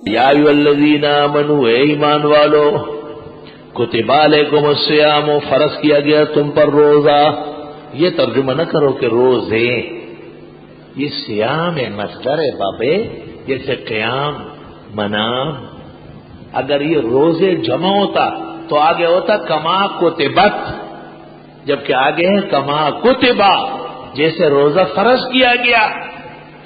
یا ایھا الذین آمنوا، اے ایمان والو، کتب علیکم الصیام، فرض کیا گیا تم پر روزہ. یہ ترجمہ نہ کرو کہ روزے، یہ صیام مصدر ہے بابے، جیسے قیام، منام. اگر یہ روزے جمع ہوتا تو آگے ہوتا کما کتبت، جبکہ آگے ہے کما کتبا، جیسے روزہ فرض کیا گیا.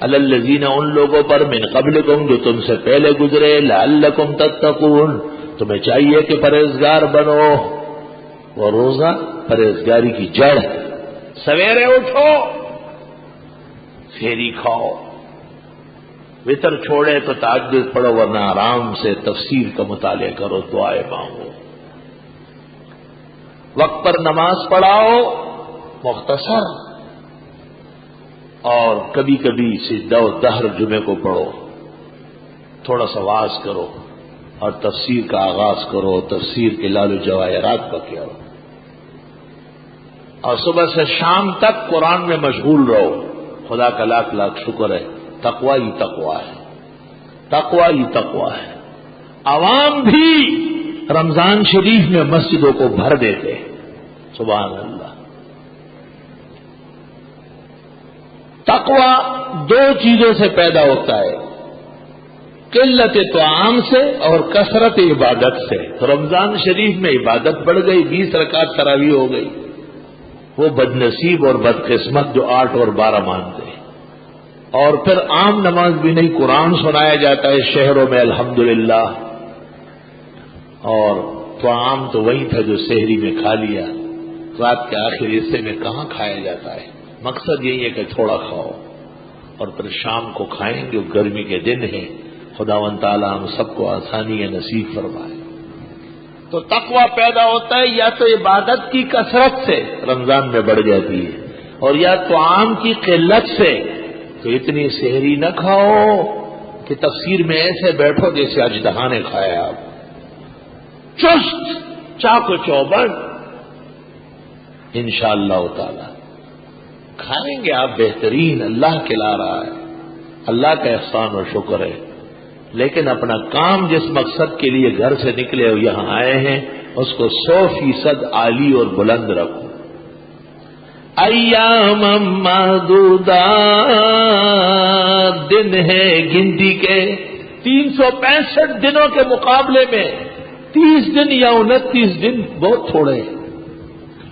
علی الذین، ان لوگوں پر، من قبلکم، جو تم سے پہلے گزرے، لعلکم تتقون، تمہیں چاہیے کہ پرہیزگار بنو. وہ روزہ پرہیزگاری کی جڑ. سویرے اٹھو، پھیری کھاؤ، وطر چھوڑے تو تہجد پڑھو، ورنہ آرام سے تفسیر کا مطالعہ کرو، دعائیں مانگو. وقت پر نماز پڑھاؤ مختصر، اور کبھی کبھی سجدہ و دہر جمعے کو پڑھو. تھوڑا سا واز کرو اور تفسیر کا آغاز کرو، تفسیر کے لال و جواہرات پر کیا ہو، اور صبح سے شام تک قرآن میں مشغول رہو. خدا کا لاکھ لاکھ شکر ہے، تقوی ہی تقوی ہے، تقوی ہی تقوی ہے. عوام بھی رمضان شریف میں مسجدوں کو بھر دیتے ہیں. سبحان اللہ. تقوی دو چیزوں سے پیدا ہوتا ہے، قلت طعام سے اور کثرت عبادت سے. تو رمضان شریف میں عبادت بڑھ گئی، 20 رکعت تراویح ہو گئی. وہ بد نصیب اور بدقسمت جو 8 اور 12 مانتے ہیں. اور پھر عام نماز بھی نہیں، قرآن سنایا جاتا ہے شہروں میں الحمدللہ. اور طعام تو وہی تھا جو سحری میں کھا لیا، رات کے آخری حصے میں کہاں کھایا جاتا ہے. مقصد یہی ہے کہ تھوڑا کھاؤ اور پھر شام کو کھائیں گے. گرمی کے دن ہیں، خداوند تعالی ہم سب کو آسانی نصیب فرمائے. تو تقوی پیدا ہوتا ہے یا تو عبادت کی کثرت سے، رمضان میں بڑھ جاتی ہے، اور یا طعام کی قلت سے. تو اتنی سحری نہ کھاؤ کہ تفسیر میں ایسے بیٹھو جیسے اژدہا نے کھایا. آپ چست چاق و چوبند انشاءاللہ تعالی کھائیں گے آپ بہترین. اللہ کھلا رہا ہے، اللہ کا احسان و شکر ہے. لیکن اپنا کام جس مقصد کے لیے گھر سے نکلے ہو یہاں آئے ہیں، اس کو 100% عالی اور بلند رکھو. ایام معدودات، دن ہے گنتی کے. 365 دنوں کے مقابلے میں 30 دن یا 29 دن بہت تھوڑے ہیں.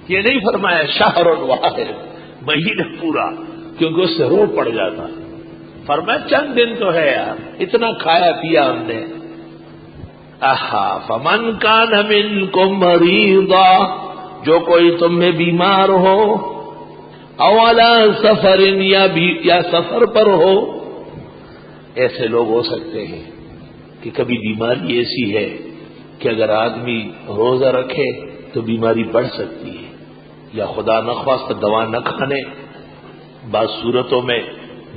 یہ نہیں فرمایا شہر واحد، مہینہ پورا، کیونکہ اس سے رو پڑ جاتا. فرمایا چند دن تو ہے یار، اتنا کھایا پیا ہم نے. فمن کان منکم مریضا، جو کوئی تم میں بیمار ہو، او علی سفر، یا سفر پر ہو. ایسے لوگ ہو سکتے ہیں کہ کبھی بیماری ایسی ہے کہ اگر آدمی روزہ رکھے تو بیماری بڑھ سکتی ہے، یا خدا نخواستہ دوا نہ کھانے بعض صورتوں میں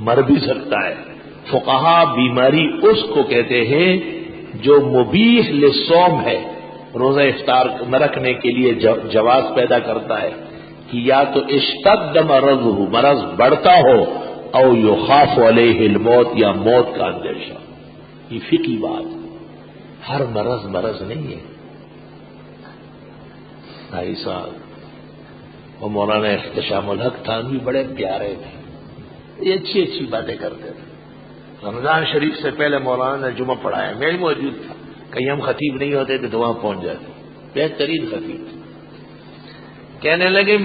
مر بھی سکتا ہے. فقہا بیماری اس کو کہتے ہیں جو مبیح للصوم ہے، روزہ افطار نہ رکھنے کے لیے جواز پیدا کرتا ہے، کہ یا تو اشتد مرضہ، مرض بڑھتا ہو، او یخاف علیہ الموت، یا موت کا اندیشہ. یہ فقہی بات. ہر مرض نہیں ہے. بھائی صاحب وہ مولانا احتشام الحق تھانوی بڑے پیارے تھے، یہ اچھی اچھی باتیں کرتے تھے. رمضان شریف سے پہلے مولانا نے جمعہ پڑھایا، میں ہی موجود تھا. کہیں ہم خطیب نہیں ہوتے تھے تو وہاں پہنچ جاتے. بہترین خطیب تھے. کہنے لگے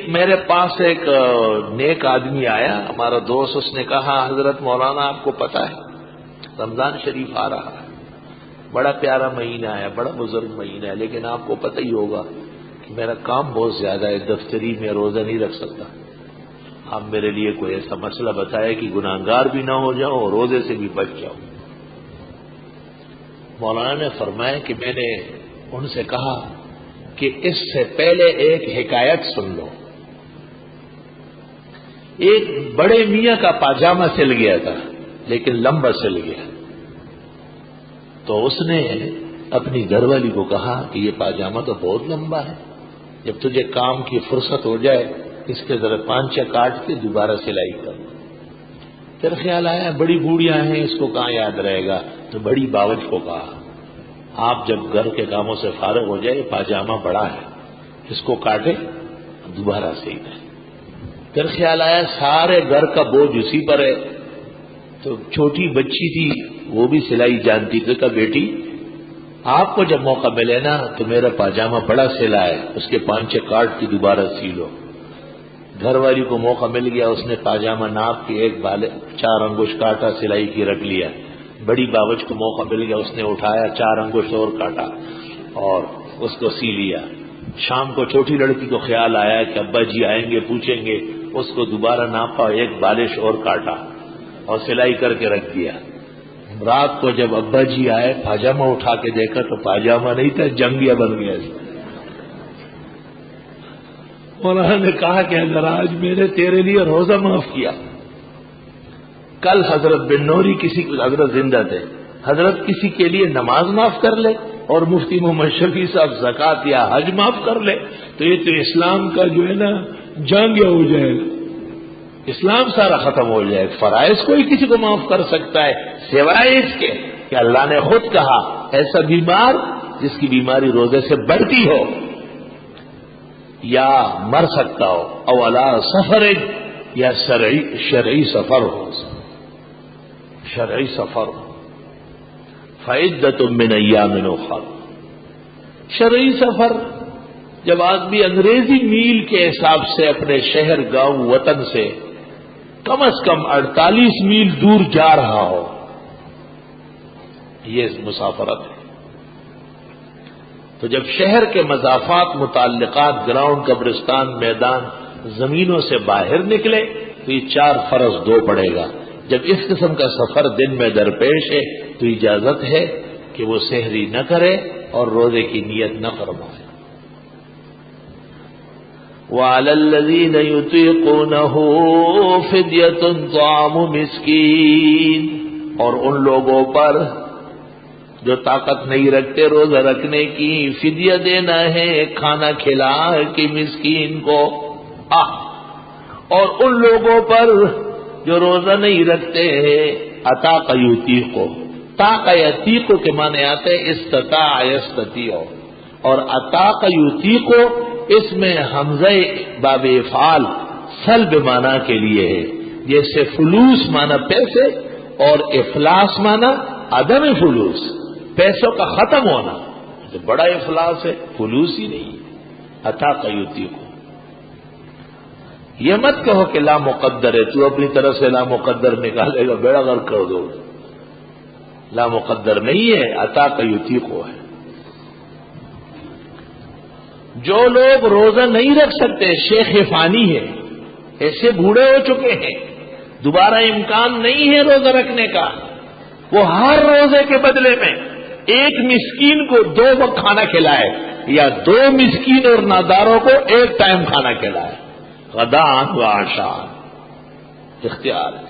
میرے پاس ایک نیک آدمی آیا، ہمارا دوست. اس نے کہا حضرت مولانا آپ کو پتا ہے رمضان شریف آ رہا ہے، بڑا پیارا مہینہ ہے، بڑا بزرگ مہینہ ہے، لیکن آپ کو پتہ ہی ہوگا کہ میرا کام بہت زیادہ ہے، دفتری میں روزہ نہیں رکھ سکتا. آپ میرے لیے کوئی ایسا مسئلہ بتائے کہ گناہگار بھی نہ ہو جاؤ اور روزے سے بھی بچ جاؤ. مولانا نے فرمایا کہ میں نے ان سے کہا کہ اس سے پہلے ایک حکایت سن لو. ایک بڑے میاں کا پاجامہ سل گیا تھا، لیکن لمبا سل گیا. تو اس نے اپنی گھر والی کو کہا کہ یہ پاجامہ تو بہت لمبا ہے، جب تجھے کام کی فرصت ہو جائے اس کے ذرا پانچہ کاٹ کے دوبارہ سلائی کر. پھر خیال آیا بڑی بوڑھیاں ہیں، اس کو کہاں یاد رہے گا، تو بڑی باورچ کو کہا آپ جب گھر کے کاموں سے فارغ ہو جائے، پاجامہ بڑا ہے اس کو کاٹے دوبارہ سی دیں۔ پھر خیال آیا سارے گھر کا بوجھ اسی پر ہے، تو چھوٹی بچی تھی وہ بھی سلائی جانتی تھی، کہا بیٹی آپ کو جب موقع ملے نا تو میرا پاجامہ بڑا سلا ہے، اس کے 5-6 کاٹ کی دوبارہ سی لو۔ گھر والی کو موقع مل گیا، اس نے پاجامہ ناپ کے 4 انگوش کاٹا، سلائی کی رکھ لیا۔ بڑی باورچ کو موقع مل گیا، اس نے اٹھایا 4 انگوش اور کاٹا اور اس کو سی لیا۔ شام کو چھوٹی لڑکی کو خیال آیا کہ ابا جی آئیں گے پوچھیں گے، اس کو دوبارہ ناپا، 1 بالش اور کاٹا اور سلائی کر کے رکھ دیا۔ رات کو جب ابا جی آئے پاجامہ اٹھا کے دیکھا تو پاجامہ نہیں تھا، جنگیا بن گیا۔ مولانا نے کہا کہ اگر آج میں نے تیرے لیے روزہ معاف کیا، کل حضرت بن نوری حضرت زندہ تھے، حضرت کسی کے لیے نماز معاف کر لے اور مفتی محمد شفیع صاحب زکوٰۃ یا حج معاف کر لے تو یہ تو اسلام کا جو ہے نا جنگیا ہو جائے گا، اسلام سارا ختم ہو جائے گا۔ فرائض کوئی کسی کو معاف کر سکتا ہے سوائے اس کے کہ اللہ نے خود کہا ایسا بیمار جس کی بیماری روزے سے بڑھتی ہو یا مر سکتا ہو، او علی سفر یا شرعی سفر ہو، شرعی سفر ہو، فعدۃ من ایام اخر۔ شرعی سفر جب آدمی انگریزی میل کے حساب سے اپنے شہر گاؤں وطن سے کم از کم 48 میل دور جا رہا ہو، یہ مسافرت ہے۔ تو جب شہر کے مضافات متعلقات گراؤنڈ، قبرستان، میدان، زمینوں سے باہر نکلے تو یہ 4 فرض 2 پڑے گا۔ جب اس قسم کا سفر دن میں درپیش ہے تو اجازت ہے کہ وہ سحری نہ کرے اور روزے کی نیت نہ فرمائے۔ وَعَلَى الَّذِينَ يُطِيقُونَهُ فِدْيَةٌ طَعَامُ مِسْكِينٍ، اور ان لوگوں پر جو طاقت نہیں رکھتے روزہ رکھنے کی، فدیہ دینا ہے، کھانا کھلا کہ مسکین کو۔ اور ان لوگوں پر جو روزہ نہیں رکھتے ہیں، اطاق یطیق، طاق یطیق کے معنی آتے استطاع یستطیع، اور اطاق یطیق اس میں حمزہ باب افعال سلب معنی کے لیے ہے، جیسے فلوس معنی پیسے اور افلاس معنی عدم فلوس، پیسوں کا ختم ہونا، تو بڑا افلاس ہے، فلوس ہی نہیں ہے۔ اطاق یطیق، یہ مت کہو کہ لا مقدر ہے، تو اپنی طرف سے لا مقدر نکالے گا بیڑا غرق کر دو، لا مقدر نہیں ہے، اطاق یطیق ہے۔ جو لوگ روزہ نہیں رکھ سکتے، شیخ فانی ہے، ایسے بوڑھے ہو چکے ہیں، دوبارہ امکان نہیں ہے روزہ رکھنے کا، وہ ہر روزے کے بدلے میں 1 مسکین کو 2 وقت کھانا کھلائے یا 2 مسکین اور ناداروں کو 1 ٹائم کھانا کھلائے، غداء و عشاء، اختیار ہے۔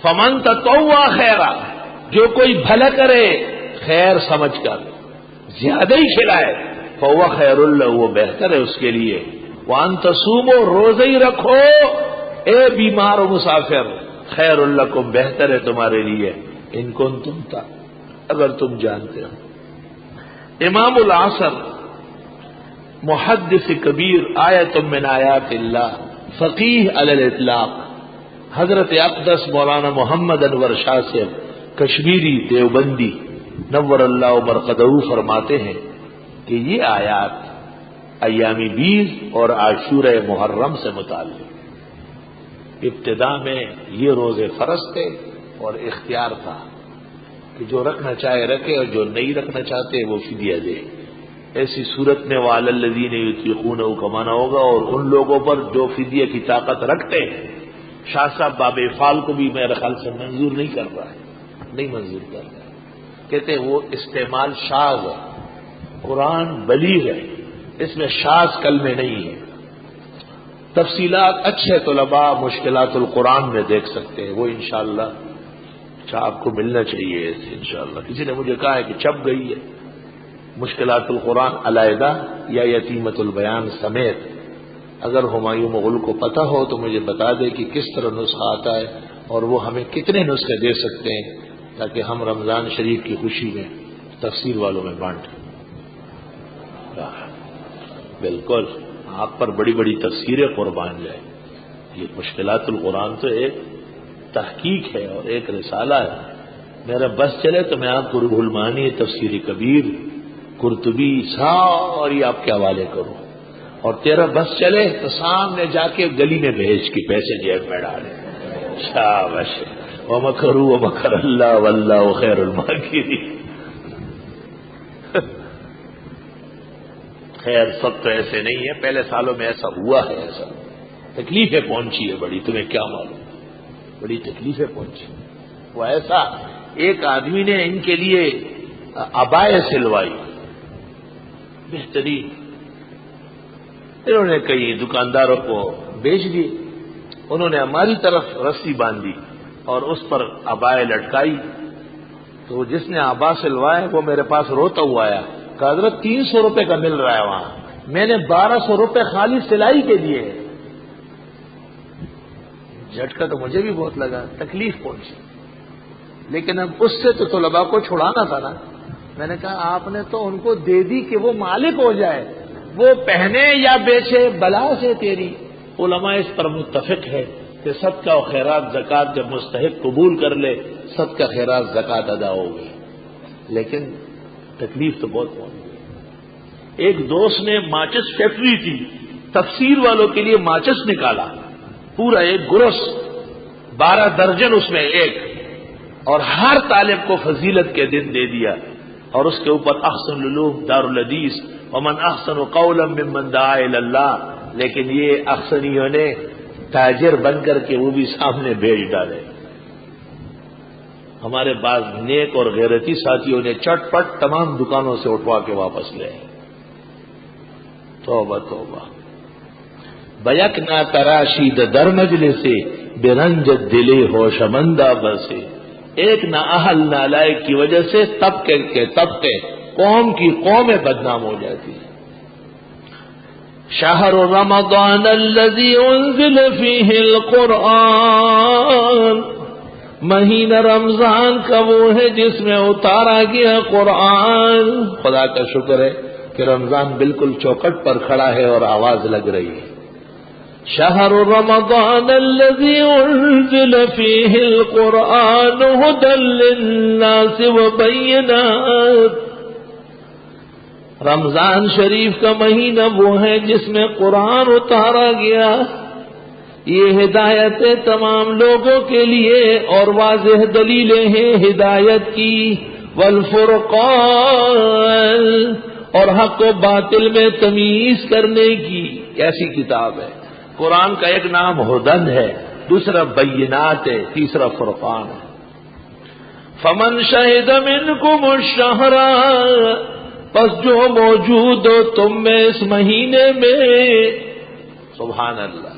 فمن تطوع خیرا، جو کوئی بھلا کرے خیر سمجھ کر زیادہ ہی کھلائے، فهو خیر له، وہ بہتر ہے اس کے لیے۔ وان تصوموا، روزہ ہی رکھو اے بیمار و مسافر، خیر لکم، بہتر ہے تمہارے لیے، ان کنتم اگر تم جانتے ہو۔ امام العصر محدث کبیر، آیت من آیات اللہ، فقیہ علی الاطلاق، حضرت اقدس مولانا محمد انور شاہ سے کشمیری دیوبندی نور اللہ مرقدہ فرماتے ہیں کہ یہ آیات ایام 20 اور عاشورہ محرم سے متعلق، ابتدا میں یہ روزے فرض تھے اور اختیار تھا کہ جو رکھنا چاہے رکھے اور جو نہیں رکھنا چاہتے وہ فدیہ دے۔ ایسی صورت میں وعلی الذین یطیقونہ کا معنی ہوگا، اور ان لوگوں پر جو فدیہ کی طاقت رکھتے ہیں۔ شاہ صاحب باب افعال کو بھی میرے خیال سے منظور نہیں کر رہا ہے، نہیں منظور کر رہا ہے، کہتے ہیں وہ استعمال شاذ ہے، قرآن بلیغ ہے، اس میں شاذ کلمے نہیں ہیں۔ تفصیلات اچھے طلباء مشکلات القرآن میں دیکھ سکتے ہیں، وہ انشاءاللہ آپ کو ملنا چاہیے انشاءاللہ۔ کسی نے مجھے کہا ہے کہ چھپ گئی ہے مشکلات القرآن علیحدہ یا یتیمت البیان سمیت، اگر ہمایوں مغل کو پتہ ہو تو مجھے بتا دے کہ کس طرح نسخہ آتا ہے اور وہ ہمیں کتنے نسخے دے سکتے ہیں تاکہ ہم رمضان شریف کی خوشی میں تفسیر والوں میں بانٹیں۔ بالکل آپ پر بڑی بڑی تفسیریں قربان جائیں۔ یہ مشکلات القرآن تو ایک تحقیق ہے اور ایک رسالہ ہے۔ میرا بس چلے تو میں آپ کو روح المعانی، تفسیر کبیر، قرطبی ساری آپ کے حوالے کروں، اور تیرا بس چلے تو سامنے جا کے گلی میں بھیج کے پیسے جیب میں ڈالے۔ شاباش، ومکروا ومکر اللہ واللہ خیر الماکرین۔ خیر سب تو ایسے نہیں ہے، پہلے سالوں میں ایسا ہوا ہے، ایسا تکلیفیں پہنچی ہے بڑی، تمہیں کیا معلوم، بڑی تکلیفیں پہنچی۔ وہ ایسا ایک آدمی نے ان کے لیے عبائیں سلوائی بہترین، انہوں نے کئی دکانداروں کو بیچ دی، انہوں نے ہماری طرف رسی باندھی اور اس پر عبائیں لٹکائی، تو جس نے عبا سلوائے وہ میرے پاس روتا ہوا آیا کہ حضرت 300 روپے کا مل رہا ہے وہاں، میں نے 1200 روپے خالی سلائی کے دیے۔ جھٹکا تو مجھے بھی بہت لگا، تکلیف پہنچی، لیکن اب اس سے تو طلباء کو چھڑانا تھا نا۔ میں نے کہا آپ نے تو ان کو دے دی کہ وہ مالک ہو جائے، وہ پہنے یا بیچے بلا سے تیری۔ علماء اس پر متفق ہے کہ صدقہ و خیرات زکوٰۃ جب مستحق قبول کر لے صدقہ خیرات زکوٰۃ ادا ہوگی، لیکن تکلیف تو بہت پہنچی۔ ایک دوست نے ماچس فیکٹری تھی، تفسیر والوں کے لیے ماچس نکالا، پورا ایک گرس، 12 درجن اس میں ایک، اور ہر طالب کو فضیلت کے دن دے دیا، اور اس کے اوپر احسن العلوم دار الحدیث ومن احسن قولا ممن دعا الی اللہ، لیکن یہ احسنیوں نے تاجر بن کر کے وہ بھی سامنے بھیج ڈالے۔ ہمارے بعض نیک اور غیرتی ساتھیوں نے چٹ پٹ تمام دکانوں سے اٹھوا کے واپس لے۔ توبہ توبہ، بیک نہ تراشید در مجلس بے رنجت دلے ہوشمندہ بسے۔ ایک نہ اہل نالائق کی وجہ سے طبقے کے طبقے، قوم کی قومیں بدنام ہو جاتی ہیں۔ شہر رمضان الذی انزل فیہ القرآن، مہینہ رمضان کا وہ ہے جس میں اتارا گیا قرآن۔ خدا کا شکر ہے کہ رمضان بالکل چوکٹ پر کھڑا ہے اور آواز لگ رہی ہے۔ شہر رمضان الذی انزل فیہ القرآن ھدی للناس وبینات، رمضان شریف کا مہینہ وہ ہے جس میں قرآن اتارا گیا، یہ ہدایت تمام لوگوں کے لیے اور واضح دلیلیں ہیں ہدایت کی، والفرقان، اور حق و باطل میں تمیز کرنے کی۔ ایسی کتاب ہے قرآن کا، ایک نام ہدن ہے، دوسرا بینات ہے، تیسرا فرقان ہے۔ فمن شہد منکم الشہر، پس جو موجود ہو تم میں اس مہینے میں، سبحان اللہ،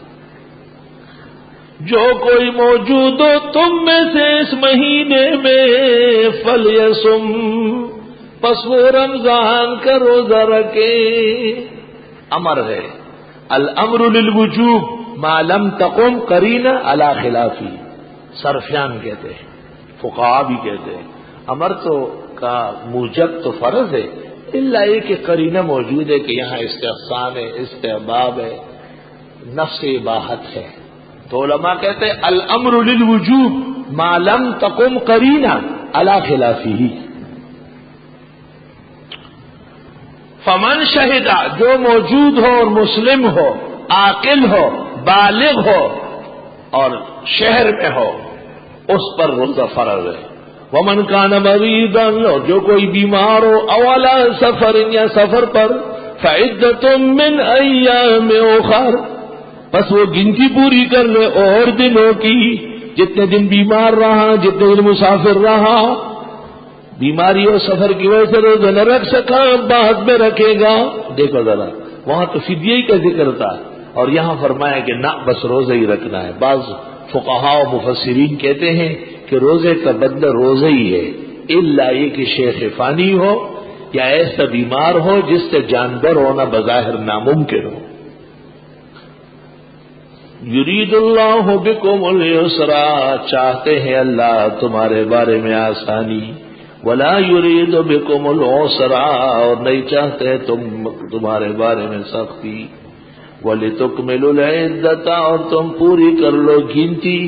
جو کوئی موجود ہو تم میں سے اس مہینے میں، فلیصم، پس وہ رمضان کا روزہ رکھے۔ امر ہے، الامر للوجوب ما لم تقم قرینہ علی خلافی، صرفیان کہتے ہیں، فقہا بھی کہتے ہیں امر تو کا موجب تو فرض ہے، الا یہ کہ قرینہ موجود ہے کہ یہاں استحسان ہے، استحباب ہے، نفس اباحت ہے، تو علماء کہتے ہیں الامر للوجوب ما لم تقم قرینہ علی خلافی۔ فمن شہدہ، جو موجود ہو اور مسلم ہو، عاقل ہو، بالغ ہو اور شہر میں ہو، اس پر روزہ فرض ہے۔ ومن کان مریضا، اور جو کوئی بیمار ہو، او علی سفر، یا سفر پر، فعدۃ من ایام اخر، بس وہ گنتی پوری کر لے اور دنوں کی، جتنے دن بیمار رہا، جتنے دن مسافر رہا، بیماری اور سفر کی وجہ سے روزہ نہ رکھ سکا، بعد میں رکھے گا۔ دیکھو ذرا، وہاں تو فدیے کا ذکر تھا اور یہاں فرمایا کہ نہ، بس روزہ ہی رکھنا ہے۔ بعض فقہاء و مفسرین کہتے ہیں کہ روزے کا بدلہ روزہ ہی ہے، الا یہ کہ شیخ فانی ہو یا ایسا بیمار ہو جس سے جانبر ہونا بظاہر ناممکن ہو۔ یرید اللہ بکم اليسرا، چاہتے ہیں اللہ تمہارے بارے میں آسانی، ولا یرید بکم العسرا، اور نہیں چاہتے تمہارے بارے میں سختی، وَلِتُكْمِلُوا الْعِدَّةَ، اور تم پوری کر لو گنتی،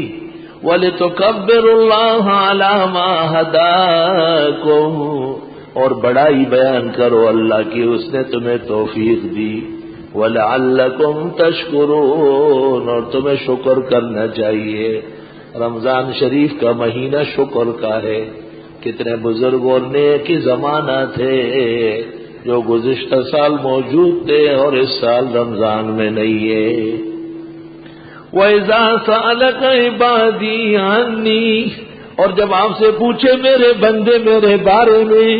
وَلِتُكَبِّرُوا اللَّهَ عَلَى مَا هَدَاكُمْ، اور بڑائی بیان کرو اللہ کی اس نے تمہیں توفیق دی، وَلَعَلَّكُمْ تَشْكُرُونَ، اور تمہیں شکر کرنا چاہیے۔ رمضان شریف کا مہینہ شکر کا ہے۔ کتنے بزرگ اور نیک زمانہ تھے جو گزشتہ سال موجود تھے اور اس سال رمضان میں نہیں ہے۔ وَإِذَا سَأَلَكَ عِبَادِي عَنِّي، اور جب آپ سے پوچھے میرے بندے میرے بارے میں،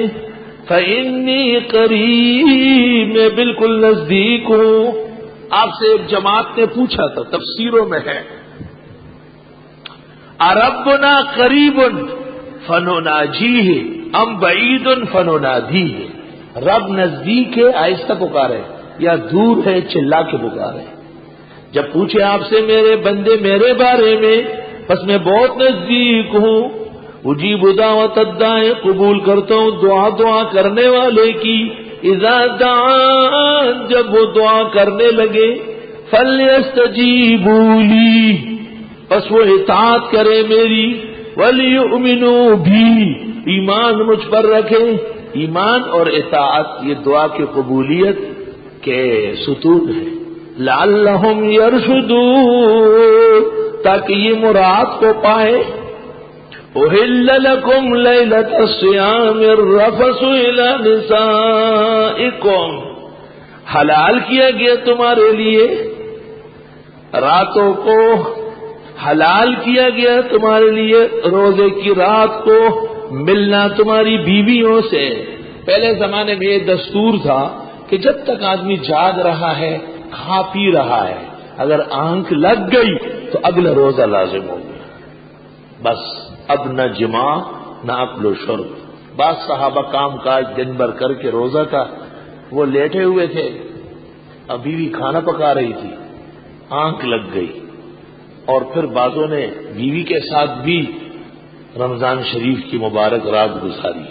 فَإِنِّي قَرِيبٌ، میں بالکل نزدیک ہوں۔ آپ سے ایک جماعت نے پوچھا تھا، تفسیروں میں ہے، أَرَبُّنَا قَرِيبٌ فَنُنَاجِيهِ أَمْ بَعِيدٌ فَنُنَادِيهِ، رب نزدیک ہے آہستہ پکارے یا دور ہے چلا کے پکارے؟ جب پوچھے آپ سے میرے بندے میرے بارے میں، بس میں بہت نزدیک ہوں۔ اجیب دعوت الداعی، قبول کرتا ہوں دعا کرنے والے کی، اذا دعان، جب وہ دعا کرنے لگے، فلیستجیبوا لی، بس وہ اطاعت کرے میری، ولیؤمنوا بھی، ایمان مجھ پر رکھے۔ ایمان اور اطاعت یہ دعا کی قبولیت کے ستون ہے۔ لعلہم یرشدون، تاکہ یہ مراد کو پائے۔ احل لکم لیلۃ الصیام الرفث الی نسائکم، حلال کیا گیا تمہارے لیے راتوں کو، حلال کیا گیا تمہارے لیے روزے کی رات کو ملنا تمہاری بیویوں سے۔ پہلے زمانے میں یہ دستور تھا کہ جب تک آدمی جاگ رہا ہے، کھا پی رہا ہے، اگر آنکھ لگ گئی تو اگلا روزہ لازم ہو گیا، بس اب نہ جماع نہ اکل و شرب۔ بعض صحابہ کام کاج دن بھر کر کے روزہ کا وہ لیٹے ہوئے تھے، اب بیوی کھانا پکا رہی تھی، آنکھ لگ گئی، اور پھر بعضوں نے بیوی کے ساتھ بھی رمضان شریف کی مبارک رات گزاری،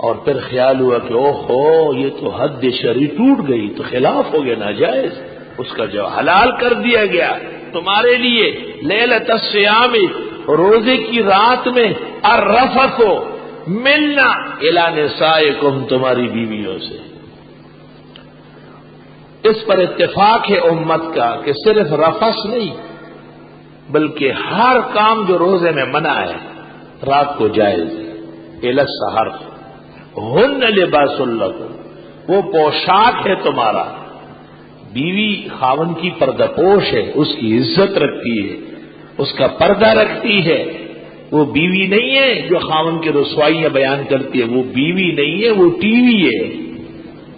اور پھر خیال ہوا کہ اوہو یہ تو حد شرعی ٹوٹ گئی، تو خلاف ہو گیا، ناجائز، اس کا جو حلال کر دیا گیا تمہارے لیے لیلۃ الصیام، روزے کی رات میں، الرفث، ملنا، الی نسائکم، تمہاری بیویوں سے۔ اس پر اتفاق ہے امت کا کہ صرف رفث نہیں بلکہ ہر کام جو روزے میں منع ہے رات کو جائز ہے۔ الی السحر، ہن لباس لکم، وہ پوشاک ہے تمہارا۔ بیوی خاوند کی پردہ پوش ہے، اس کی عزت رکھتی ہے، اس کا پردہ رکھتی ہے۔ وہ بیوی نہیں ہے جو خاوند کی رسوائیاں بیان کرتی ہے، وہ بیوی نہیں ہے، وہ ٹی وی ہے۔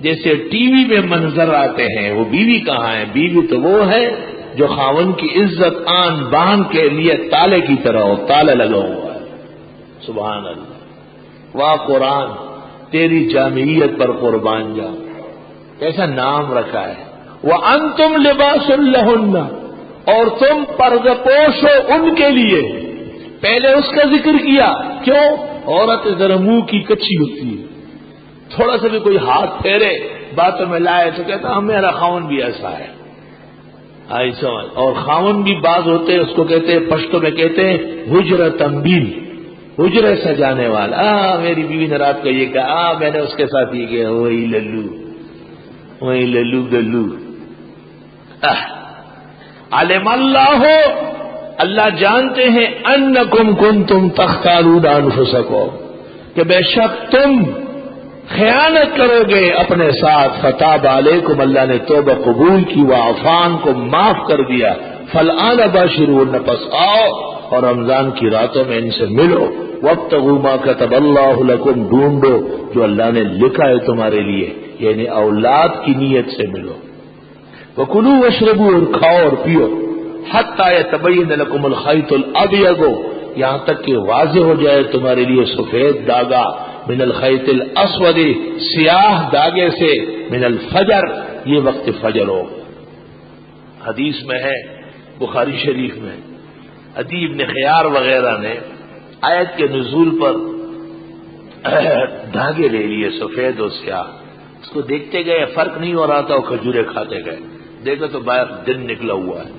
جیسے ٹی وی میں منظر آتے ہیں، وہ بیوی کہاں ہے؟ بیوی تو وہ ہے جو خاوند کی عزت آن بان کے لیے تالے کی طرح ہو، تالا لگا ہوا ہے۔ سبحان اللہ، واہ قرآن، تیری جامعیت پر قربان جاؤ، کیسا نام رکھا ہے۔ وَأَنْتُمْ لِبَاسٌ لَهُنَّ، اور تم پردہ پوش ہو ان کے لیے۔ پہلے اس کا ذکر کیا، کیوں؟ عورت ذرا منہ کی کچی ہوتی ہے، تھوڑا سا بھی کوئی ہاتھ پھیرے باتوں میں لائے تو کہتا میرا خاون بھی ایسا ہے، آئی سمجھ۔ اور خاون بھی بعض ہوتے ہیں، اس کو کہتے ہیں پشتو میں کہتے ہیں حجرہ تنبیل، حجرے سجانے والا۔ میری بیوی نے رات کو یہ کہا، میں نے اس کے ساتھ یہ کہا، وہی للو، وہی للو گلو۔ علم اللہ، اللہ جانتے ہیں، انکم کنتم تختارون انفسکم، کہ بے شک تم خیانت کرو گے اپنے ساتھ۔ فتاب علیکم، اللہ نے توبہ قبول کی، وعفان کو معاف کر دیا۔ فالآن باشرون، پس آؤ اور رمضان کی راتوں میں ان سے ملو۔ وابتغوا ما کتب اللہ لکم، ڈھونڈو جو اللہ نے لکھا ہے تمہارے لیے، یعنی اولاد کی نیت سے ملو۔ وکلوا واشربوا، اور کھاؤ اور پیو، حتی یتبین لکم الخیط الابیض، یہاں تک کہ واضح ہو جائے تمہارے لیے سفید داغا، من الخیط الاسود، سیاہ داغے سے، من الفجر، یہ وقت فجر ہو۔ حدیث میں ہے بخاری شریف میں، عدی بن خیار وغیرہ نے آیت کے نزول پر دھاگے لے لیے سفید اور سیاہ، اس کو دیکھتے گئے، فرق نہیں ہو رہا تھا، اور کھجورے کھاتے گئے، دیکھا تو باہر دن نکلا ہوا ہے۔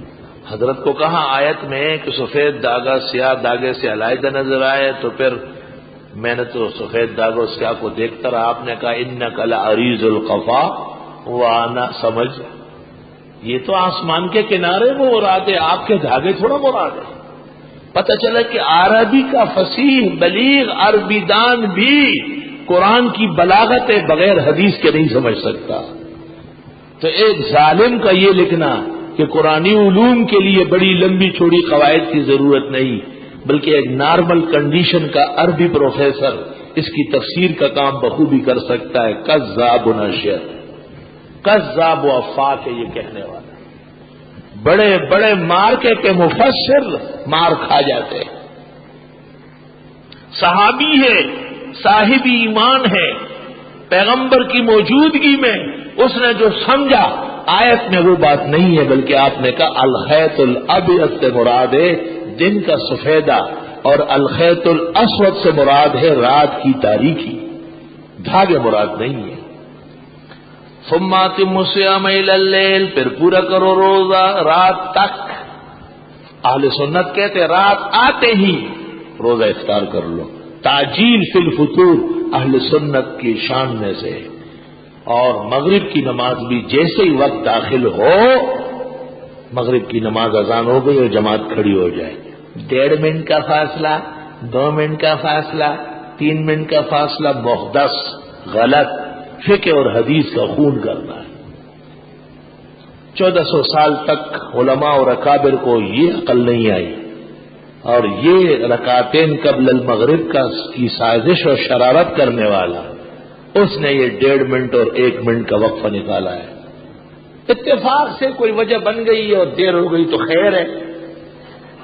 حضرت کو کہا آیت میں کہ سفید داغا سیاہ داغے سے علیحدہ نظر آئے، تو پھر میں نے تو سفید داغ اور سیاہ کو دیکھتا رہا، آپ نے کہا انک لعریض القفا وانا سمجھ، یہ تو آسمان کے کنارے وہ مراد ہے، آپ کے دھاگے تھوڑا مراد ہے۔ پتہ چلا کہ عربی کا فصیح بلیغ عربی دان بھی قرآن کی بلاغت بغیر حدیث کے نہیں سمجھ سکتا۔ تو ایک ظالم کا یہ لکھنا کہ قرآنی علوم کے لیے بڑی لمبی چوڑی قواعد کی ضرورت نہیں، بلکہ ایک نارمل کنڈیشن کا عربی پروفیسر اس کی تفسیر کا کام بخوبی کر سکتا ہے۔ کذاب ناشر، کذاب و افاق ہے یہ کہنے والا، بڑے بڑے مارکے کے مفسر مار کھا جاتے ہیں۔ صحابی ہے، صاحب ایمان ہے، پیغمبر کی موجودگی میں اس نے جو سمجھا آیت میں وہ بات نہیں ہے، بلکہ آپ نے کہا الخیط الابیض سے مراد ہے دن کا سفیدہ، اور الخیط الاسود سے مراد ہے رات کی تاریکی، دھاگے مراد نہیں ہے۔ ثم اتموا الصیام الی اللیل، پھر پورا کرو روزہ رات تک۔ اہل سنت کہتے رات آتے ہی روزہ افطار کر لو، تعجیل فی الفطور اہل سنت کی شان میں سے، اور مغرب کی نماز بھی جیسے ہی وقت داخل ہو، مغرب کی نماز اذان ہو گئی اور جماعت کھڑی ہو جائے، 1.5 منٹ کا فاصلہ، 2 منٹ کا فاصلہ، 3 منٹ کا فاصلہ محدث، غلط، فقہ اور حدیث کا خون کرنا ہے۔ 1400 سال تک علماء اور اکابر کو یہ عقل نہیں آئی، اور یہ رکعتین قبل المغرب کی سازش اور شرارت کرنے والا اس نے یہ 1.5 منٹ اور 1 منٹ کا وقفہ نکالا ہے۔ اتفاق سے کوئی وجہ بن گئی اور دیر ہو گئی تو خیر ہے،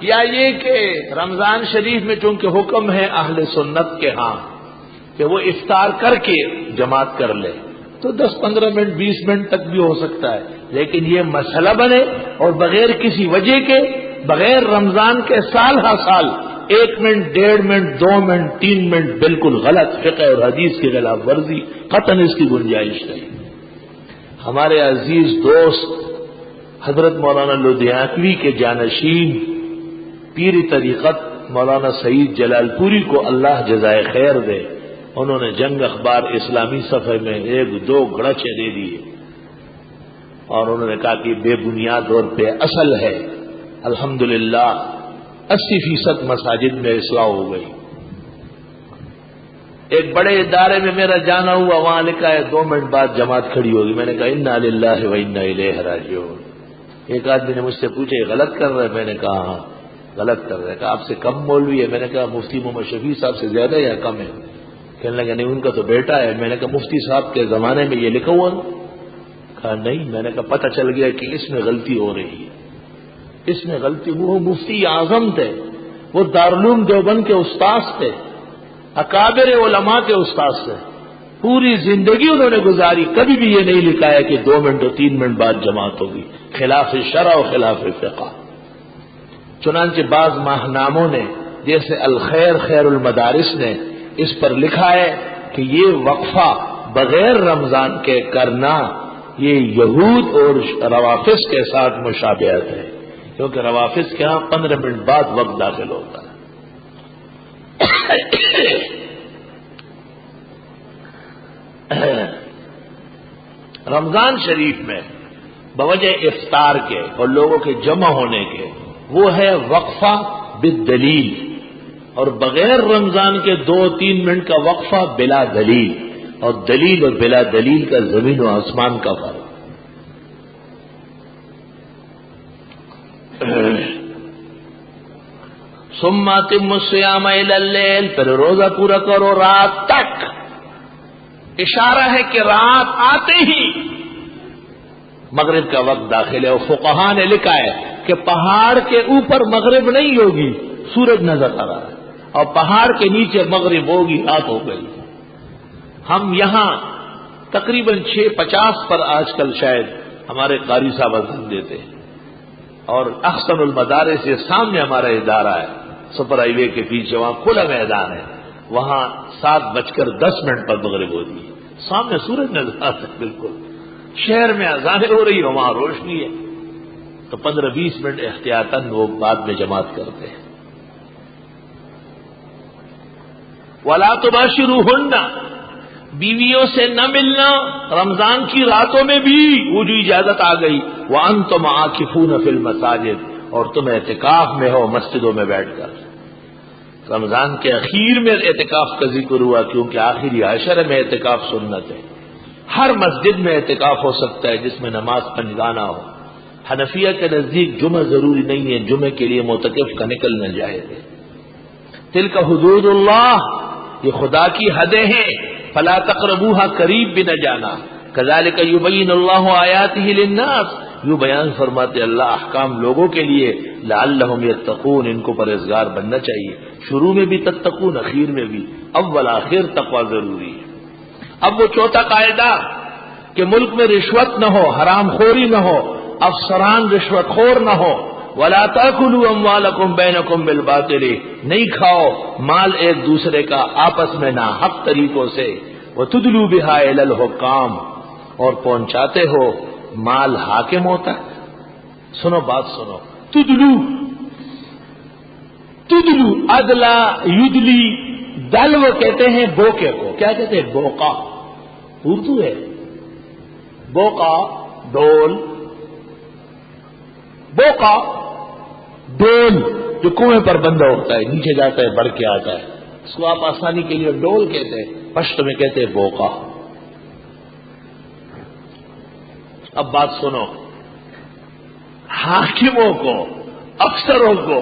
یا یہ کہ رمضان شریف میں چونکہ حکم ہے اہل سنت کے ہاں کہ وہ افطار کر کے جماعت کر لے، تو 10-15 منٹ 20 منٹ تک بھی ہو سکتا ہے، لیکن یہ مسئلہ بنے اور بغیر کسی وجہ کے، بغیر رمضان کے سال ہر سال 1 منٹ 1.5 منٹ 2 منٹ 3 منٹ بالکل غلط، فقہ اور حدیث کی خلاف ورزی، قطعاً اس کی گنجائش نہیں۔ ہمارے عزیز دوست حضرت مولانا لدھیانوی کے جانشین پیر طریقت مولانا سعید جلال پوری کو اللہ جزائے خیر دے، انہوں نے جنگ اخبار اسلامی صفحے میں 1-2 گڑچے دے دیے، اور انہوں نے کہا کہ بے بنیاد طور پہ اصل ہے، الحمدللہ 80% مساجد میں اصلاح ہو گئی۔ ایک بڑے ادارے میں میرا جانا ہوا، وہاں لکھا ہے 2 منٹ بعد جماعت کھڑی ہوگی، میں نے کہا انا للہ و انا الیہ راجعون۔ ایک آدمی نے مجھ سے پوچھا یہ غلط کر رہا ہے؟ میں نے کہا ہاں غلط کر رہا ہے۔ کہا آپ سے کم مولوی ہے؟ میں نے کہا مفتی محمد شفیع صاحب سے زیادہ یا کم ہے؟ کہنے لگا نہیں ان کا تو بیٹا ہے۔ میں نے کہا مفتی صاحب کے زمانے میں یہ لکھا ہوا نا؟ کہا نہیں۔ میں نے کہا پتہ چل گیا کہ اس میں غلطی ہو رہی ہے، اس میں غلطی۔ وہ مفتی اعظم تھے، وہ دارالعلوم دیوبند کے استاذ تھے، اکابر علماء کے استاذ تھے، پوری زندگی انہوں نے گزاری، کبھی بھی یہ نہیں لکھا ہے کہ 2 منٹ اور 3 منٹ بعد جماعت ہوگی، خلاف شرع و خلاف فقہ۔ چنانچہ بعض ماہناموں نے جیسے الخیر خیر المدارس نے اس پر لکھا ہے کہ یہ وقفہ بغیر رمضان کے کرنا یہ یہود اور روافض کے ساتھ مشابہت ہے، کیونکہ روافض کے ہاں 15 منٹ بعد وقت داخل ہوتا ہے۔ رمضان شریف میں بوجہ افطار کے اور لوگوں کے جمع ہونے کے وہ ہے وقفہ بالدلیل، اور بغیر رمضان کے 2-3 منٹ کا وقفہ بلا دلیل، اور دلیل اور بلا دلیل کا زمین و آسمان کا فرق۔ ثم اتموا الصیام الی اللیل، پھر روزہ پورا کرو رات تک۔ اشارہ ہے کہ رات آتے ہی مغرب کا وقت داخل ہے، اور فقہاء نے لکھا ہے کہ پہاڑ کے اوپر مغرب نہیں ہوگی، سورج نظر آ رہا ہے، اور پہاڑ کے نیچے مغرب ہوگی، رات ہو گئی۔ ہم یہاں تقریباً 6:50 پر آج کل شاید ہمارے قاری صاحب اذان دیتے ہیں، اور احسن المدارس سے سامنے ہمارا ادارہ ہے، سپر ہائی وے کے پیچھے، وہاں کھلا میدان ہے، وہاں 7:10 پر مغرب ہوتی ہے، سامنے سورج نظر آتا ہے بالکل، شہر میں اذانیں ہو رہی ہے، وہاں روشنی ہے، تو 15-20 منٹ احتیاطاً وہ بعد میں جماعت کرتے ہیں۔ وَلَا تُبَاشِرُوهُنَّ، بیویوں سے نہ ملنا رمضان کی راتوں میں بھی، وہ جو اجازت آ گئی، وَأَنْتُمْ عَاكِفُونَ فِي الْمَسَاجِدِ، اور تم اعتکاف میں ہو مسجدوں میں بیٹھ کر۔ رمضان کے اخیر میں اعتکاف کا ذکر ہوا کیونکہ آخری عشرے میں اعتکاف سنت ہے، ہر مسجد میں اعتکاف ہو سکتا ہے جس میں نماز پنجگانہ ہو۔ حنفیہ کے نزدیک جمعہ ضروری نہیں ہے، جمعے کے لیے معتکف کا نکلنا جائز ہے۔ تلک حدود اللہ، یہ خدا کی حدیں ہیں، فلا تقربوها، قریب بھی نہ جانا۔ کذالک یبین اللہ آیاتہ للناس، یوں بیان فرماتے اللہ احکام لوگوں کے لیے، لعلہم یتقون، ان کو پرہیزگار بننا چاہیے، شروع میں بھی تتقون، اخیر میں بھی، اول آخر تقوی ضروری ہے۔ اب وہ چوتھا قاعدہ کہ ملک میں رشوت نہ ہو، حرام خوری نہ ہو، افسران رشوت خور نہ ہو، وَلَا تَأْكُلُوا أَمْوَالَكُمْ بَيْنَكُمْ بِالْبَاطِلِ، نہیں کھاؤ مال ایک دوسرے کا آپس میں ناحق طریقوں سے، وَتُدْلُوا بِهَا إِلَى الْحُكَّامِ، اور پہنچاتے ہو مال حاکموں تک۔ سنو بات سنو، تدلو ادلا یدلی، دل وہ کہتے ہیں بوکے کو، کیا کہتے ہیں؟ بوقا، اردو ہے، بوقا ڈول، بوقا ڈول جو کنویں پر بندہ ہوتا ہے، نیچے جاتا ہے بڑھ کے آتا ہے، اس کو آپ آسانی کے لیے ڈول کہتے ہیں، پشت میں کہتے ہیں بوقا۔ اب بات سنو، حاکموں کو، افسروں کو،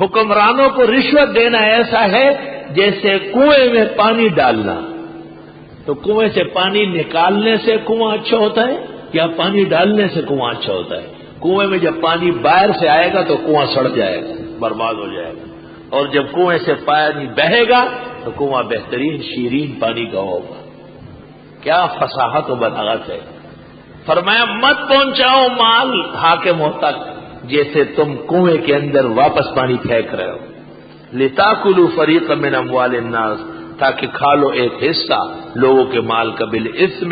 حکمرانوں کو رشوت دینا ایسا ہے جیسے کنویں میں پانی ڈالنا۔ تو کنویں سے پانی نکالنے سے کنواں اچھا ہوتا ہے یا پانی ڈالنے سے کنواں اچھا ہوتا ہے؟ کنویں میں جب پانی باہر سے آئے گا تو کنواں سڑ جائے گا، برباد ہو جائے گا، اور جب کنویں سے پانی بہے گا تو کنواں بہترین شیرین پانی کا ہوگا۔ کیا فصاحت و بلاغت ہے! فرمایا مت پہنچاؤ مال حاکموں تک جیسے تم کنویں کے اندر واپس پانی پھینک رہے ہو۔ لِتَأْكُلُوا فَرِيقًا مِّنْ أَمْوَالِ النَّاسِ، تاکہ کھا لو ایک حصہ لوگوں کے مال کا بالإثم،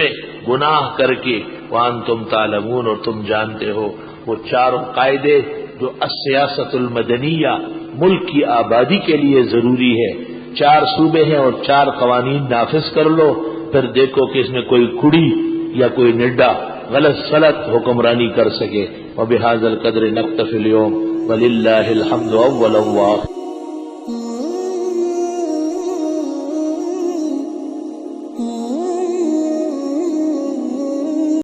گناہ کر کے، وَأَنْتُمْ تَعْلَمُونَ، اور تم جانتے ہو۔ وہ چاروں قاعدے جو السیاست المدنیہ، ملک کی آبادی کے لیے ضروری ہے، 4 صوبے ہیں اور 4 قوانین نافذ کر لو، پھر دیکھو کہ اس میں کوئی کڑی یا کوئی نڈا غلط سلط حکمرانی کر سکے۔ وبہذا القدر نکتفی اليوم وللہ الحمد اولا وآخرا۔